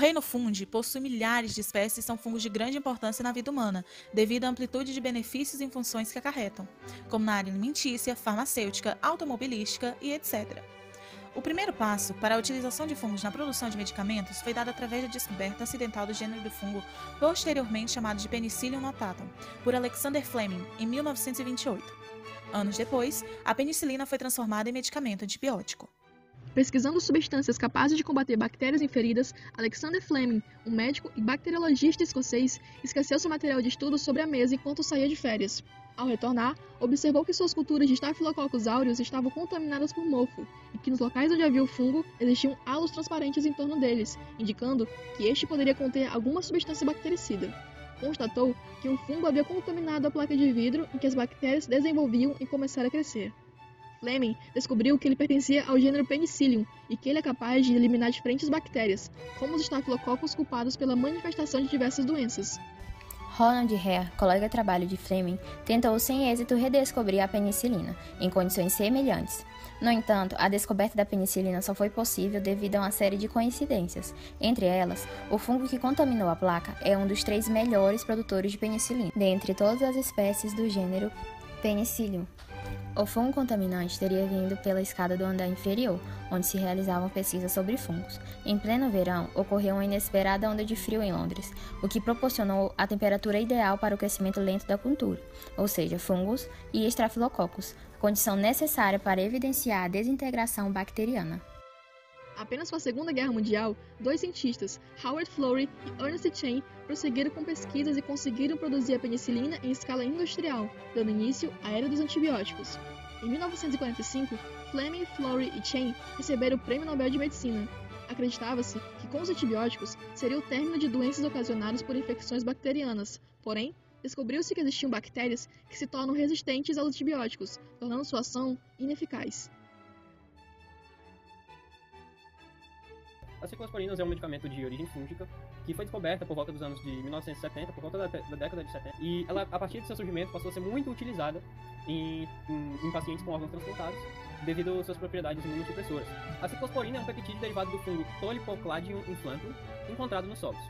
reino Fungi possui milhares de espécies e são fungos de grande importância na vida humana, devido à amplitude de benefícios e funções que acarretam, como na área alimentícia, farmacêutica, automobilística e etc. O primeiro passo para a utilização de fungos na produção de medicamentos foi dado através da descoberta acidental do gênero do fungo, posteriormente chamado de Penicillium notatum, por Alexander Fleming, em 1928. Anos depois, a penicilina foi transformada em medicamento antibiótico. Pesquisando substâncias capazes de combater bactérias em feridas, Alexander Fleming, um médico e bacteriologista escocês, esqueceu seu material de estudo sobre a mesa enquanto saía de férias. Ao retornar, observou que suas culturas de Staphylococcus aureus estavam contaminadas por mofo e que nos locais onde havia o fungo existiam halos transparentes em torno deles, indicando que este poderia conter alguma substância bactericida. Constatou que o fungo havia contaminado a placa de vidro em que as bactérias se desenvolviam e começaram a crescer. Fleming descobriu que ele pertencia ao gênero Penicillium e que ele é capaz de eliminar diferentes bactérias, como os estafilococos culpados pela manifestação de diversas doenças. Ronald Hare, colega de trabalho de Fleming, tentou sem êxito redescobrir a penicilina, em condições semelhantes. No entanto, a descoberta da penicilina só foi possível devido a uma série de coincidências. Entre elas, o fungo que contaminou a placa é um dos 3 melhores produtores de penicilina, dentre todas as espécies do gênero Penicillium. O fungo contaminante teria vindo pela escada do andar inferior, onde se realizavam pesquisas sobre fungos. Em pleno verão, ocorreu uma inesperada onda de frio em Londres, o que proporcionou a temperatura ideal para o crescimento lento da cultura, ou seja, fungos e estrafilococos, condição necessária para evidenciar a desintegração bacteriana. Apenas com a Segunda Guerra Mundial, 2 cientistas, Howard Florey e Ernest Chain, prosseguiram com pesquisas e conseguiram produzir a penicilina em escala industrial, dando início à era dos antibióticos. Em 1945, Fleming, Florey e Chain receberam o Prêmio Nobel de Medicina. Acreditava-se que com os antibióticos seria o término de doenças ocasionadas por infecções bacterianas, porém, descobriu-se que existiam bactérias que se tornam resistentes aos antibióticos, tornando sua ação ineficaz. A ciclosporinas é um medicamento de origem fúngica que foi descoberta por volta dos anos de 1970, por volta da década de 70, e ela, a partir do seu surgimento, passou a ser muito utilizada em pacientes com órgãos transplantados devido às suas propriedades imunossupressoras. A ciclosporina é um peptídeo derivado do fungo Tolypocladium inflantum encontrado nos solos.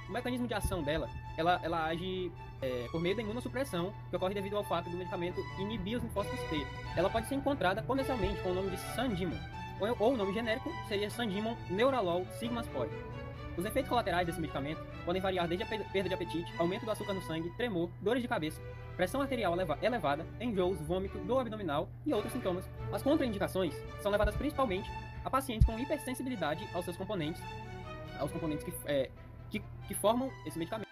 O mecanismo de ação dela, ela age por meio da imunossupressão, que ocorre devido ao fato do medicamento inibir os linfócitos T. Ela pode ser encontrada comercialmente com o nome de Sandimon, ou o nome genérico seria Sandimon neuralol sigmaspore. Os efeitos colaterais desse medicamento podem variar desde a perda de apetite, aumento do açúcar no sangue, tremor, dores de cabeça, pressão arterial elevada, enjoos, vômito, dor abdominal e outros sintomas. As contraindicações são levadas principalmente a pacientes com hipersensibilidade aos seus componentes, que formam esse medicamento,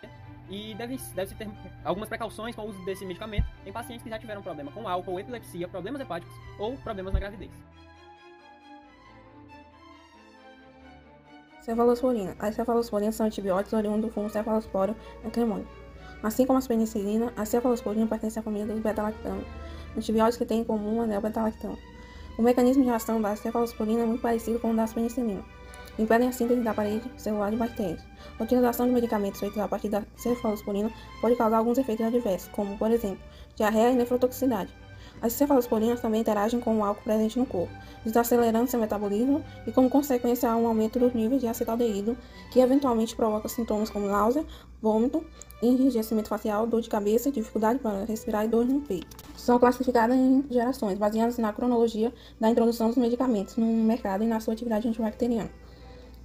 e deve-se ter algumas precauções com o uso desse medicamento em pacientes que já tiveram problema com álcool, epilepsia, problemas hepáticos ou problemas na gravidez. Cefalosporina. As cefalosporinas são antibióticos oriundos do fungo Cephalosporin ancremonium. Assim como as penicilina, a cefalosporina pertence à família dos beta-lactano, antibióticos que têm em comum o anel beta-lactano. O mecanismo de ação da cefalosporina é muito parecido com o da penicilina. Impedem a síntese da parede celular de bactérias. A utilização de medicamentos feitos a partir da cefalosporina pode causar alguns efeitos adversos, como, por exemplo, diarreia e nefrotoxicidade. As cefalosporinas também interagem com o álcool presente no corpo, desacelerando seu metabolismo e, como consequência, há um aumento dos níveis de acetaldeído, que eventualmente provoca sintomas como náusea, vômito, enrijecimento facial, dor de cabeça, dificuldade para respirar e dor no peito. São classificadas em gerações, baseadas na cronologia da introdução dos medicamentos no mercado e na sua atividade antibacteriana.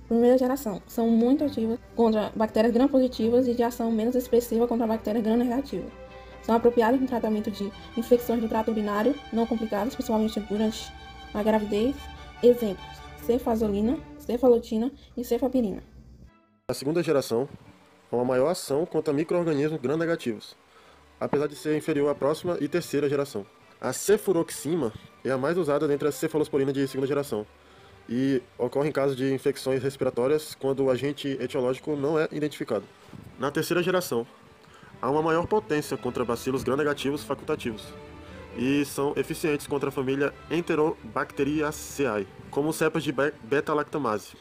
Primeira geração. São muito ativas contra bactérias gram-positivas e de ação menos expressiva contra bactérias gram-negativas. São apropriadas no tratamento de infecções do trato urinário não complicadas, principalmente durante a gravidez. Exemplos: cefazolina, cefalotina e cefapirina. A segunda geração é uma maior ação contra micro-organismos gram-negativos, apesar de ser inferior à próxima e terceira geração. A cefuroxima é a mais usada dentre as cefalosporinas de segunda geração e ocorre em casos de infecções respiratórias quando o agente etiológico não é identificado. Na terceira geração, há uma maior potência contra bacilos gram-negativos facultativos e são eficientes contra a família Enterobacteriaceae, como cepas de beta-lactamase.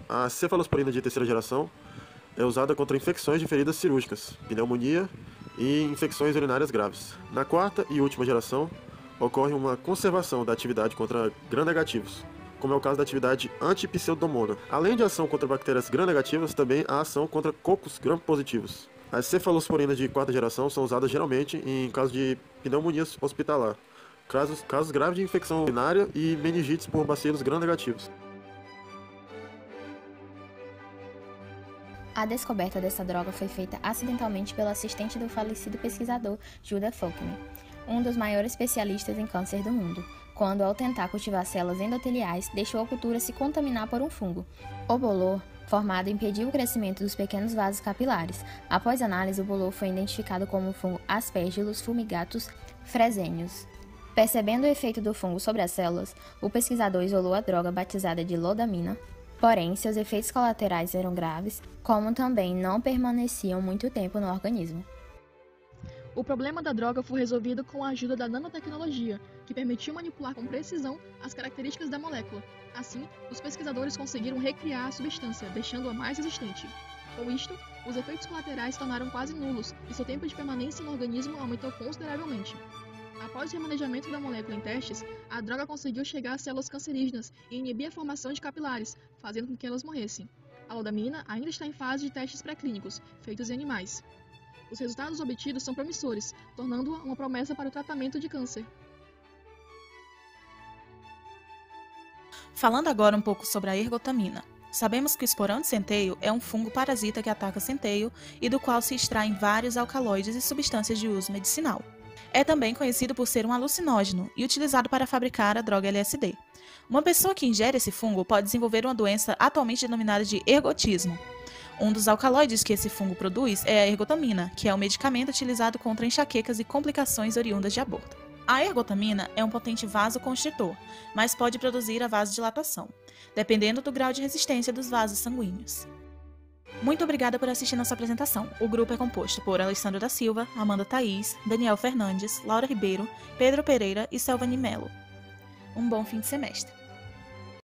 A cefalosporina de terceira geração é usada contra infecções de feridas cirúrgicas, pneumonia e infecções urinárias graves. Na 4ª e última geração, ocorre uma conservação da atividade contra gram-negativos, como é o caso da atividade anti-pseudomonas. Além de ação contra bactérias gram-negativas, também há ação contra cocos gram-positivos. As cefalosporinas de quarta geração são usadas geralmente em casos de pneumonia hospitalar, casos graves de infecção urinária e meningites por bacilos gram-negativos. A descoberta dessa droga foi feita acidentalmente pelo assistente do falecido pesquisador Judah Folkman, um dos maiores especialistas em câncer do mundo, quando, ao tentar cultivar células endoteliais, deixou a cultura se contaminar por um fungo. O bolor formado impediu o crescimento dos pequenos vasos capilares. Após análise, o bolor foi identificado como o fungo Aspergillus fumigatus fresenius. Percebendo o efeito do fungo sobre as células, o pesquisador isolou a droga batizada de lodamina. Porém, seus efeitos colaterais eram graves, como também não permaneciam muito tempo no organismo. O problema da droga foi resolvido com a ajuda da nanotecnologia, que permitiu manipular com precisão as características da molécula. Assim, os pesquisadores conseguiram recriar a substância, deixando-a mais resistente. Com isto, os efeitos colaterais se tornaram quase nulos e seu tempo de permanência no organismo aumentou consideravelmente. Após o remanejamento da molécula em testes, a droga conseguiu chegar às células cancerígenas e inibir a formação de capilares, fazendo com que elas morressem. A lodamina ainda está em fase de testes pré-clínicos, feitos em animais. Os resultados obtidos são promissores, tornando-a uma promessa para o tratamento de câncer. Falando agora um pouco sobre a ergotamina. Sabemos que o esporão de centeio é um fungo parasita que ataca centeio e do qual se extraem vários alcaloides e substâncias de uso medicinal. É também conhecido por ser um alucinógeno e utilizado para fabricar a droga LSD. Uma pessoa que ingere esse fungo pode desenvolver uma doença atualmente denominada de ergotismo. Um dos alcaloides que esse fungo produz é a ergotamina, que é um medicamento utilizado contra enxaquecas e complicações oriundas de aborto. A ergotamina é um potente vasoconstritor, mas pode produzir a vasodilatação, dependendo do grau de resistência dos vasos sanguíneos. Muito obrigada por assistir nossa apresentação. O grupo é composto por Alessandro da Silva, Amanda Thaís, Daniel Fernandes, Laura Ribeiro, Pedro Pereira e Selvani Melo. Um bom fim de semestre.